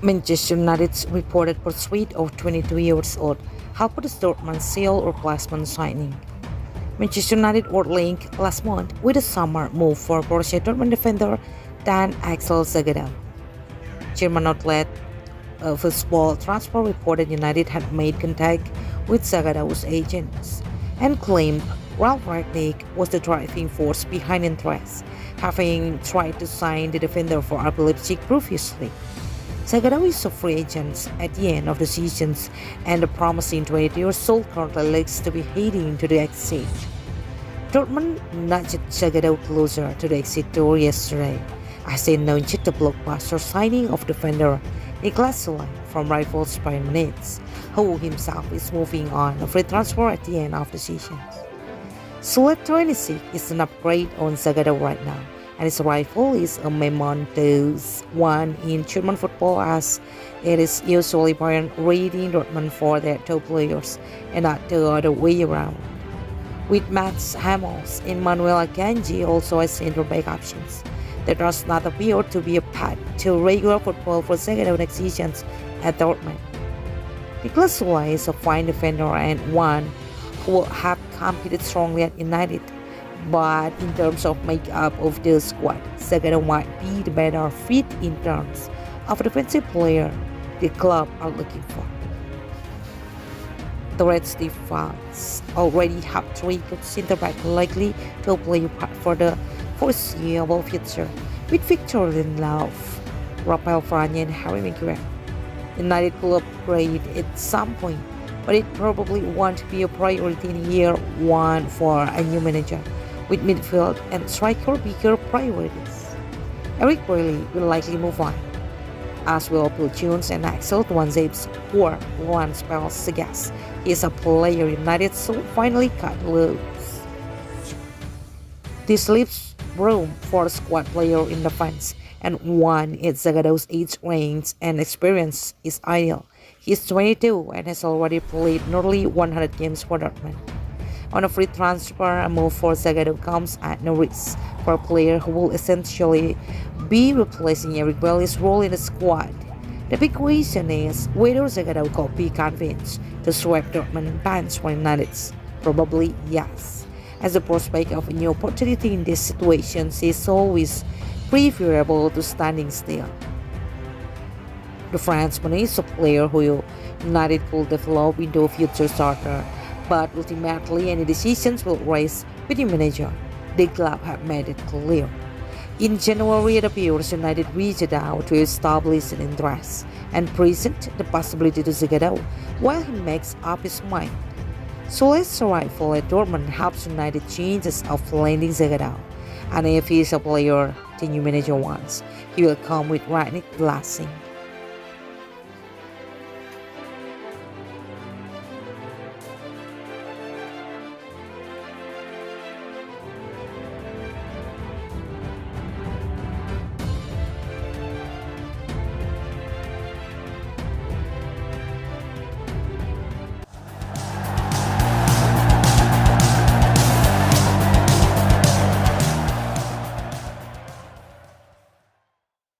Manchester United's reported pursuit of 22 years old helped Dortmund seal replacement signing. Manchester United were linked last month with a summer move for Borussia Dortmund defender Dan-Axel Zagadou. German outlet Fussball Transfers reported United had made contact with Zagadou's agents and claimed Ralf Rangnick was the driving force behind interest, having tried to sign the defender for RB Leipzig previously. Zagadou is a free agent at the end of the season, and the promising 22-year-old currently looks to be heading to the exit. Dortmund nudged Zagadou closer to the exit door yesterday, as they announced the blockbuster signing of defender Niklas Sule from rivals Bayern Munich, who himself is moving on a free transfer at the end of the season. Sule 26 is an upgrade on Zagadou right now, and his rival is a momentous one in German football, as it is usually Bayern raiding Dortmund for their top players and not the other way around. With Mats Hummels and Manuel Akanji also as center-back options, there does not appear to be a path to regular football for Zagadou next season at Dortmund. Niklas Sule is a fine defender and one who will have competed strongly at United, but in terms of makeup of the squad, Zagadou might be the better fit in terms of a defensive player the club are looking for. The Red Stefans already have three good center-backs likely to play a part for the foreseeable future, with Victor Lindelof, Ralf Rangnick, and Harry Maguire. United could upgrade at some point, but it probably won't be a priority in year one for a new manager, with midfield and striker bigger priorities. Eric Bailly will likely move on, as will Bill Jones and Axel Zagadou's poor one spells suggest he is a player United so finally cut loose. This leaves room for a squad player in defense, and one at Zagadou's age range and experience is ideal. He is 22 and has already played nearly 100 games for Dortmund. On a free transfer, a move for Zagadou comes at no risk for a player who will essentially be replacing Eric Bailly's role in the squad. The big question is whether Zagadou could be convinced to swap Dortmund bench for United. Probably yes, as the prospect of a new opportunity in this situation is always preferable to standing still. The Frenchman is a player who United could develop into a future starter, but ultimately any decisions will rest with the manager. The club have made it clear. In January, it appears United reached out to establish an interest and present the possibility to Zagadou while he makes up his mind. Sule's arrival at Dortmund helps United chances of landing Zagadou, and if he is a player the new manager wants, he will come with Rangnick's blessing.